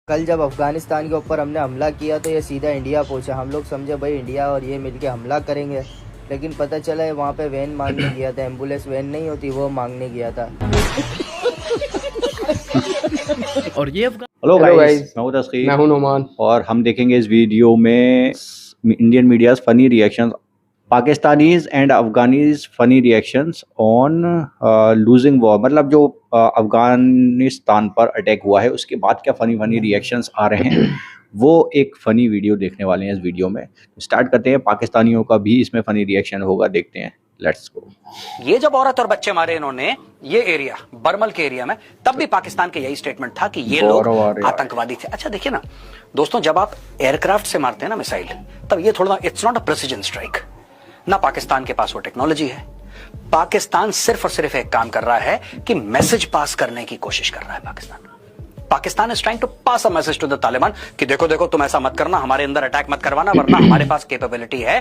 कल जब अफगानिस्तान के ऊपर हमने हमला किया तो ये सीधा इंडिया पहुंचा। हम लोग समझे भाई इंडिया और ये मिलके हमला करेंगे, लेकिन पता चला है वहाँ पे वैन मांगने गया था। एम्बुलेंस वैन नहीं होती, वो मांगने गया था। और ये हेलो गाइस, मैं हूं तस्कीर, मैं हूं नोमान और हम देखेंगे इस वीडियो में Indian media's funny reactions, Pakistanis and Afghanis funny reactions on losing war. मतलब जो अफगानिस्तान पर अटैक हुआ है उसके बाद क्या फनी रिएक्शंस आ रहे हैं, वो एक फनी वीडियो देखने वाले हैं इस वीडियो में। स्टार्ट करते हैं, पाकिस्तानियों का भी इसमें फनी रिएक्शन होगा, देखते हैं। Let's go. ये जब औरत और बच्चे मारे इन्होंने ये एरिया बरमल के एरिया में, तब भी पाकिस्तान के यही स्टेटमेंट था कि ये लोग आतंकवादी थे। अच्छा देखिए ना दोस्तों, जब आप एयरक्राफ्ट से मारते हैं ना मिसाइल, तब ये थोड़ा it's not a precision strike ना। पाकिस्तान के पास वो टेक्नोलॉजी है। पाकिस्तान सिर्फ और सिर्फ एक काम कर रहा है कि मैसेज पास करने की कोशिश कर रहा है। Pakistan is trying to pass a message to the Taliban कि देखो देखो तुम ऐसा मत करना, हमारे अंदर अटैक मत करवाना, वरना हमारे पास कैपेबिलिटी है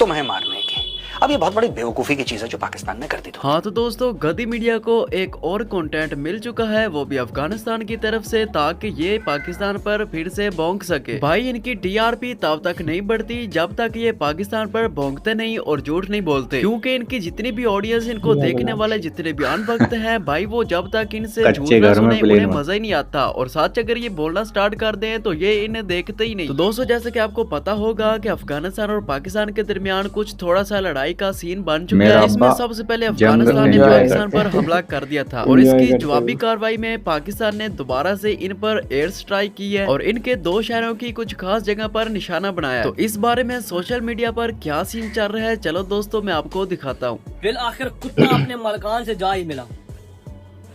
तुम्हें मारने की। अब ये बहुत बड़ी बेवकूफी की चीज है जो पाकिस्तान ने कर दी। हाँ तो दोस्तों, गद्दी मीडिया को एक और कंटेंट मिल चुका है, वो भी अफगानिस्तान की तरफ से, ताकि ये पाकिस्तान पर फिर से भौंक सके। भाई इनकी टीआरपी तब तक नहीं बढ़ती जब तक ये पाकिस्तान पर भौंकते नहीं और झूठ नहीं बोलते, क्योंकि इनकी जितनी भी ऑडियंस, इनको देखने वाले जितने भी अनभक्त हैं भाई, वो जब तक इनसे झूठ ना सुने उन्हें मजा ही नहीं आता। और सच अगर ये बोलना स्टार्ट कर दें तो ये इन्हें देखते ही नहीं। तो दोस्तों, जैसे कि आपको पता होगा कि अफगानिस्तान और पाकिस्तान के दरमियान कुछ थोड़ा सा लड़ाई का सीन बन चुका है। इसमें सबसे पहले अफगानिस्तान ने पाकिस्तान पर हमला कर दिया था, और इसकी जवाबी कार्रवाई में पाकिस्तान ने दोबारा से इन पर एयर स्ट्राइक की है और इनके दो शहरों की कुछ खास जगह पर निशाना बनाया। तो इस बारे में सोशल मीडिया पर क्या सीन चल रहा है, चलो दोस्तों मैं आपको दिखाता हूँ। फिर आखिर कुत्ता अपने मालकान से जा ही मिला।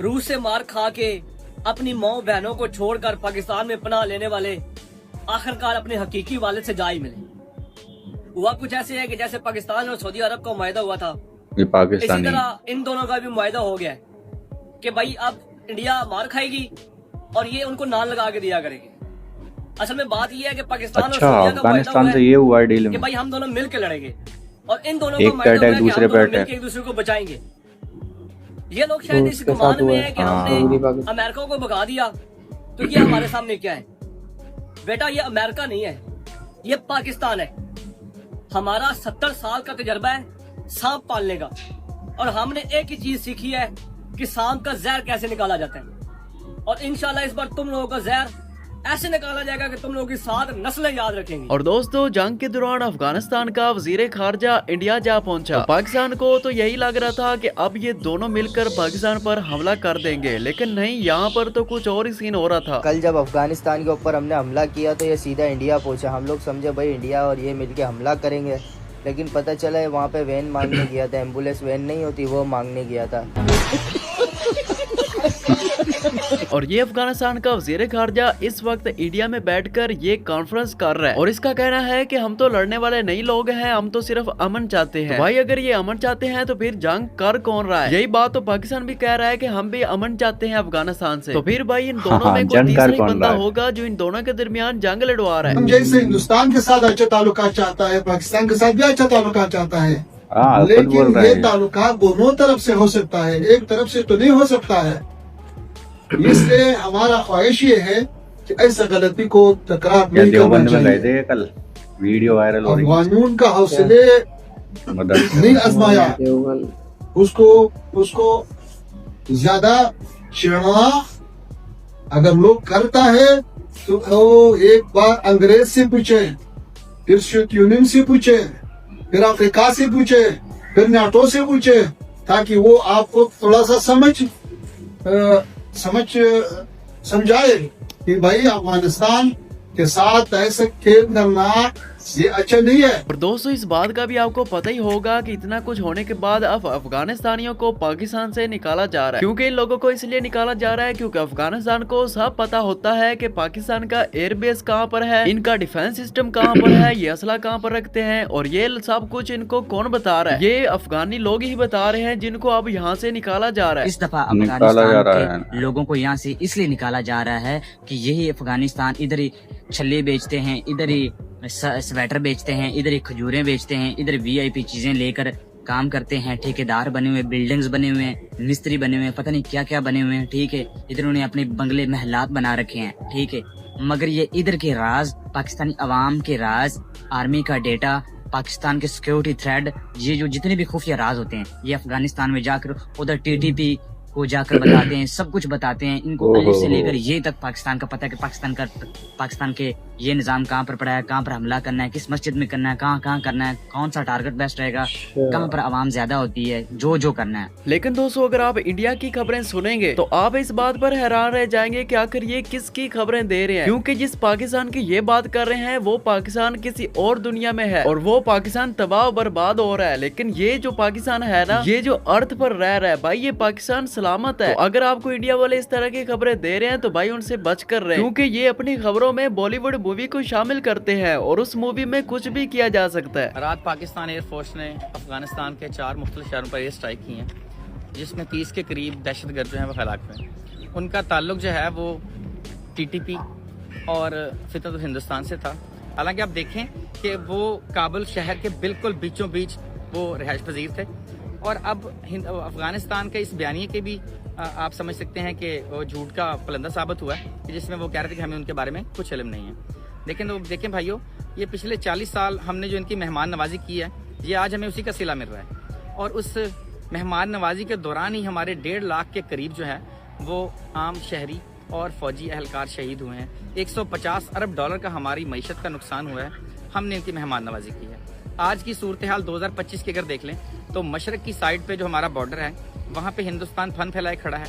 रूस से मार खा के अपनी माँ बहनों को छोड़कर पाकिस्तान में पनाह लेने वाले आखिरकार अपने हकीकी वालिद से जा ही मिले। हुआ कुछ ऐसे है कि जैसे पाकिस्तान और सऊदी अरब का मुआहदा हुआ था, इसी तरह इन दोनों का भी मुआहदा हो गया है कि भाई अब इंडिया मार खाएगी और ये उनको नान लगा के दिया करेगी। असल में बात ये है कि पाकिस्तान और सऊदी अरब का मुआहदा हुआ है कि भाई हम दोनों मिल के लड़ेंगे, और इन दोनों का मुआहदा है कि हम दोनों मिल के एक दूसरे को बचाएंगे। ये लोग शायद इस गुमान में है कि हमने अमेरिका को भगा दिया, तो ये हमारे सामने क्या है? बेटा ये अमेरिका नहीं है, ये पाकिस्तान है। हमारा 70 साल का तजर्बा है सांप पालने का, और हमने एक ही चीज सीखी है कि सांप का जहर कैसे निकाला जाता है। और इंशाल्लाह इस बार तुम लोगों का जहर ऐसे निकाला जाएगा कि तुम लोगों की 7 नस्लें याद रखेंगी। और दोस्तों, जंग के दौरान अफगानिस्तान का वजीर खारजा इंडिया जा पहुंचा। तो पाकिस्तान को तो यही लग रहा था कि अब ये दोनों मिलकर पाकिस्तान पर हमला कर देंगे, लेकिन नहीं, यहाँ पर तो कुछ और ही सीन हो रहा था। कल जब अफगानिस्तान के ऊपर हमने हमला किया तो ये सीधा इंडिया पहुंचा। हम लोग समझे भाई इंडिया और ये मिलके हमला करेंगे, लेकिन पता चला है वहाँ पे वैन मांगने गया था। एम्बुलेंस वैन नहीं होती, वो मांगने गया था। और ये अफगानिस्तान का वजीर खारजा इस वक्त इंडिया में बैठकर ये कॉन्फ्रेंस कर रहा है, और इसका कहना है कि हम तो लड़ने वाले नहीं लोग हैं, हम तो सिर्फ अमन चाहते हैं। तो भाई अगर ये अमन चाहते हैं तो फिर जंग कर कौन रहा है? यही बात तो पाकिस्तान भी कह रहा है कि हम भी अमन चाहते हैं अफगानिस्तान से। तो फिर भाई इन दोनों में कोई तीसरा बंदा होगा जो इन दोनों के दरमियान जंग लड़वा रहा है। जैसे हिंदुस्तान के साथ अच्छा ताल्लुकात चाहता है, पाकिस्तान के साथ भी अच्छा ताल्लुकात चाहता है, लेकिन ये ताल्लुकात दोनों तरफ से हो सकता है, एक तरफ से तो नहीं हो सकता है। इसलिए हमारा ख्वाहिश ये है कि ऐसा गलती को तकरार नहीं करना चाहिए। कल वीडियो वायरल हो रही है, कानून का हौसले नहीं आजमाया, उसको ज्यादा चिढ़ना अगर लोग करता है तो वो एक बार अंग्रेज से पूछे, फिर सोवियत यूनियन से पूछे, फिर अफ्रीका से पूछे, फिर नाटो से पूछे, ताकि वो आपको थोड़ा सा समझाए कि भाई अफगानिस्तान के साथ ऐसे खेल करना ये अच्छा नहीं है। और दोस्तों, इस बात का भी आपको पता ही होगा कि इतना कुछ होने के बाद अब अफगानिस्तानियों को पाकिस्तान से निकाला जा रहा है, क्योंकि इन लोगों को इसलिए निकाला जा रहा है क्योंकि अफगानिस्तान को सब पता होता है कि पाकिस्तान का एयरबेस कहां पर है, इनका डिफेंस सिस्टम कहां पर है, ये असला कहां पर रखते हैं, और ये सब कुछ इनको कौन बता रहा है? ये अफगानी लोग ही बता रहे हैं, जिनको अब यहाँ से निकाला जा रहा है। इस दफा अफगानिस्तान के लोगों को यहाँ से इसलिए निकाला जा रहा है कि यही अफगानिस्तान इधर ही छल्ले बेचते हैं, इधर ही स्वेटर बेचते हैं, इधर ही खजूरें बेचते हैं, इधर वीआईपी चीजें लेकर काम करते हैं, ठेकेदार बने हुए, बिल्डिंग्स बने हुए हैं, मिस्त्री बने हुए हैं, पता नहीं क्या क्या बने हुए हैं। ठीक है, इधर उन्होंने अपने बंगले महलात बना रखे हैं। ठीक है, मगर ये इधर के राज, पाकिस्तानी अवाम के राज, आर्मी का डेटा, पाकिस्तान के सिक्योरिटी थ्रेड, ये जो जितने भी खुफिया राज होते हैं, ये अफगानिस्तान में जाकर उधर टीटीपी को जाकर बताते हैं, सब कुछ बताते हैं। इनको अलिफ से लेकर ये तक पाकिस्तान का पता है कि पाकिस्तान के ये निजाम कहाँ पर पड़ा है, कहाँ पर हमला करना है, किस मस्जिद में करना है, कहाँ करना है, कौन सा टारगेट बेस्ट रहेगा, कहाँ पर आवाम ज्यादा होती है, जो करना है। लेकिन दोस्तों अगर आप इंडिया की खबरें सुनेंगे तो आप इस बात पर हैरान रह जाएंगे कि आखिर ये किसकी खबरें दे रहे हैं, क्योंकि जिस पाकिस्तान की ये बात कर रहे हैं वो पाकिस्तान किसी और दुनिया में है और वो पाकिस्तान तबाह बर्बाद हो रहा है। लेकिन ये जो पाकिस्तान है ना, ये जो अर्थ पर रह रहा है भाई, ये पाकिस्तान सलामत है। तो अगर आपको इंडिया वाले इस तरह की खबरें दे रहे हैं तो भाई उनसे बच कर रहे, क्योंकि ये अपनी खबरों में बॉलीवुड मूवी को शामिल करते हैं और उस मूवी में कुछ भी किया जा सकता है। रात पाकिस्तान एयरफोर्स ने अफगानिस्तान के 4 मुख्तलिफ शहरों पर एयर स्ट्राइक की है, जिसमें 30 के करीब दहशतगर्द जो है वो हलाक हुए हैं। उनका ताल्लुक जो है वो टीटीपी और फितरत हिंदुस्तान से था। हालांकि आप देखें कि वो काबुल शहर के बिल्कुल बीचों बीच वो रिहाइश पजीर थे और अब अफगानिस्तान के इस बयानिए के भी आप समझ सकते हैं कि वो झूठ का पलंदा साबित हुआ है कि जिसमें वो कह रहे थे कि हमें उनके बारे में कुछ इल्म नहीं है। लेकिन तो देखें भाइयों, ये पिछले 40 साल हमने जो इनकी मेहमान नवाजी की है, ये आज हमें उसी का सिला मिल रहा है। और उस मेहमान नवाजी के दौरान ही हमारे 1.5 लाख के करीब जो है वो आम शहरी और फौजी अहलकार शहीद हुए हैं। 150 अरब डॉलर का हमारी मईशत का नुकसान हुआ है, हमने इनकी मेहमान नवाजी की है। आज की सूरत हाल 2025 की अगर देख लें तो मशरक की साइड पे जो हमारा बॉर्डर है वहाँ पे हिंदुस्तान फन फैलाए खड़ा है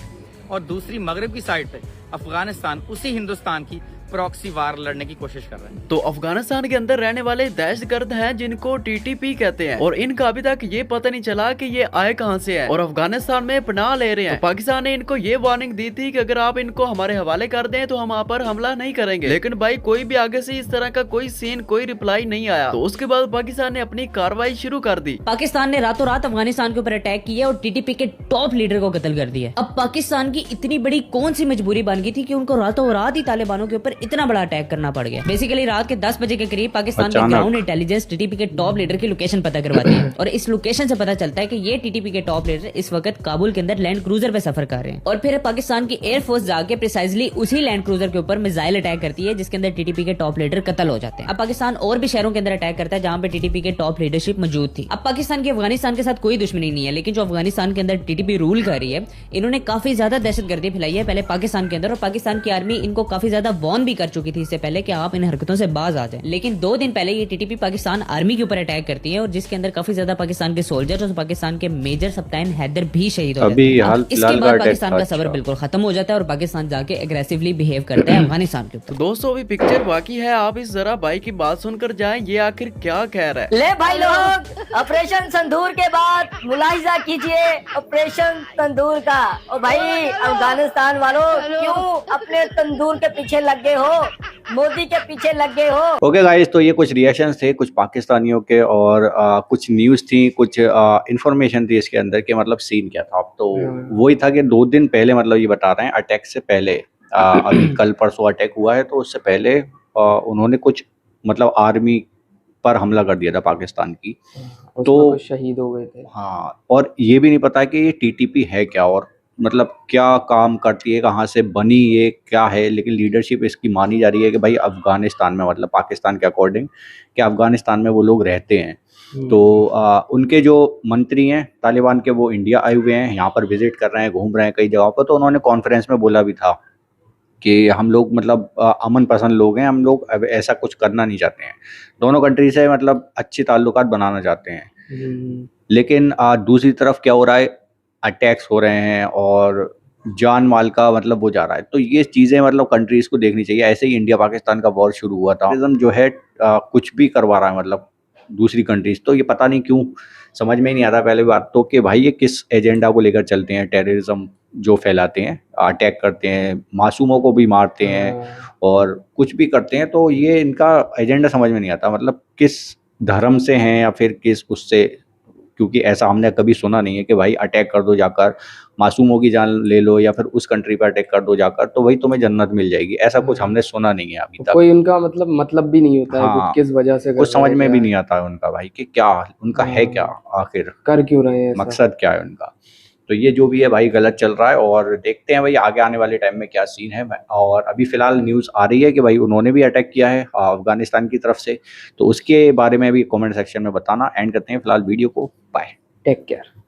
और दूसरी मगरब की साइड पे अफगानिस्तान उसी हिंदुस्तान की प्रॉक्सी वार लड़ने की कोशिश कर रहे हैं। तो अफगानिस्तान के अंदर रहने वाले दहशतगर्द हैं जिनको टीटीपी कहते हैं और इनका अभी तक ये पता नहीं चला कि ये आए कहां से हैं और अफगानिस्तान में पनाह ले रहे हैं। तो पाकिस्तान ने इनको ये वार्निंग दी थी कि अगर आप इनको हमारे हवाले कर दें तो हम आप पर हमला नहीं करेंगे, लेकिन भाई कोई भी आगे से इस तरह का कोई सीन, कोई रिप्लाई नहीं आया। तो उसके बाद पाकिस्तान ने अपनी कार्रवाई शुरू कर दी। पाकिस्तान ने रातों रात अफगानिस्तान के ऊपर अटैक किया और टीटीपी के टॉप लीडर को कत्ल कर दिया। अब पाकिस्तान की इतनी बड़ी कौन सी मजबूरी बन गई थी कि उनको रातों रात ही तालिबानों के ऊपर इतना बड़ा अटैक करना पड़ गया। बेसिकली रात के 10 बजे के करीब पाकिस्तान के ग्राउंड इंटेलिजेंस टीटीपी के टॉप लीडर की लोकेशन पता करवाती है और इस लोकेशन से पता चलता है कि ये टीटीपी के टॉप लीडर इस वक्त काबुल के अंदर लैंड क्रूजर पे सफर कर रहे हैं। और फिर पाकिस्तान की एयरफोर्स जाके प्रिसाइजली उसी लैंड क्रूजर के ऊपर मिसाइल अटैक करती है जिसके अंदर टीटीपी के टॉप लीडर कत्ल हो जाते हैं। अब पाकिस्तान और भी शहरों के अंदर अटैक करता है जहां पे टीटीपी के टॉप लीडरशिप मौजूद थी। अब पाकिस्तान की अफगानिस्तान के साथ कोई दुश्मनी नहीं है, लेकिन जो अफगानिस्तान के अंदर टीटीपी रूल कर रही है, इन्होंने काफी ज्यादा दहशतगर्दी फैलाई है पहले पाकिस्तान के अंदर और पाकिस्तान की आर्मी इनको काफी ज्यादा वार्न भी कर चुकी थी इससे पहले कि आप इन हरकतों से बाज आ जाएं। लेकिन 2 दिन पहले ये टीटीपी पाकिस्तान आर्मी के ऊपर अटैक करती है और जिसके अंदर काफी ज्यादा पाकिस्तान के सोल्जर्स और पाकिस्तान के मेजर सप्ताइन हैदर भी शहीद हो जाते हैं। इसके बाद पाकिस्तान का सबर बिल्कुल खत्म हो जाता है और पाकिस्तान जाके एग्रेसिवली बिहेव करता है अफगानिस्तान के ऊपर। दोस्तों अभी पिक्चर बाकी है, आप इस जरा भाई की बात सुनकर जाएं, ये आखिर क्या कह रहा है। ले भाई लोग, ऑपरेशन संदूर के बाद मुलाहिजा कीजिए ऑपरेशन तंदूर का। और भाई अफगानिस्तान वालों, क्यों अपने तंदूर के पीछे लग गए हो, मोदी के पीछे लग गए हो। ओके गाइस, तो ये कुछ रिएक्शंस थे कुछ पाकिस्तानियों के और कुछ न्यूज़ थी, कुछ इंफॉर्मेशन थी इसके अंदर कि मतलब सीन क्या था। तो वही था कि 2 दिन पहले, मतलब ये बता रहे हैं अटैक से पहले, अभी कल परसों अटैक हुआ है, तो उससे पहले उन्होंने कुछ मतलब आर्मी पर हमला कर दिया था पाकिस्तान की, तो शहीद हो गए थे। हाँ, और ये भी नहीं पता कि ये टीटीपी है क्या और मतलब क्या काम करती है, कहाँ से बनी, ये क्या है। लेकिन लीडरशिप इसकी मानी जा रही है कि भाई अफगानिस्तान में, मतलब पाकिस्तान के अकॉर्डिंग कि अफगानिस्तान में वो लोग रहते हैं। तो उनके जो मंत्री हैं तालिबान के, वो इंडिया आए हुए हैं, यहाँ पर विजिट कर रहे हैं, घूम रहे हैं कई जगहों पर। तो उन्होंने कॉन्फ्रेंस में बोला भी था कि हम लोग मतलब अमन पसंद लोग हैं, हम लोग ऐसा कुछ करना नहीं चाहते हैं, दोनों कंट्री से मतलब अच्छे ताल्लुकात बनाना चाहते हैं। लेकिन दूसरी तरफ क्या हो रहा है, अटैक्स हो रहे हैं और जान माल का मतलब वो जा रहा है। तो ये चीज़ें मतलब कंट्रीज़ को देखनी चाहिए। ऐसे ही इंडिया पाकिस्तान का वॉर शुरू हुआ था, जो है कुछ भी करवा रहा है मतलब दूसरी कंट्रीज़। तो ये पता नहीं क्यों समझ में ही नहीं आता पहले बात तो कि भाई ये किस एजेंडा को लेकर चलते हैं। टेररिज्म जो फैलाते हैं, अटैक करते हैं, मासूमों को भी मारते हैं और कुछ भी करते हैं। तो ये इनका एजेंडा समझ में नहीं आता, मतलब किस धर्म से हैं या फिर किस उससे, क्योंकि ऐसा हमने कभी सुना नहीं है कि भाई अटैक कर दो जाकर, मासूमों की जान ले लो, या फिर उस कंट्री पर अटैक कर दो जाकर तो भाई तुम्हें जन्नत मिल जाएगी। ऐसा कुछ हमने सुना नहीं है अभी तक। कोई उनका मतलब भी नहीं होता है, कुछ किस वजह से कुछ समझ में भी नहीं आता है उनका भाई कि क्या उनका है, क्या आखिर कर क्यों रहे हैं, मकसद क्या है उनका। तो ये जो भी है भाई गलत चल रहा है, और देखते हैं भाई आगे आने वाले टाइम में क्या सीन है। और अभी फिलहाल न्यूज़ आ रही है कि भाई उन्होंने भी अटैक किया है अफगानिस्तान की तरफ से, तो उसके बारे में भी कमेंट सेक्शन में बताना। एंड करते हैं फिलहाल वीडियो को, बाय, टेक केयर।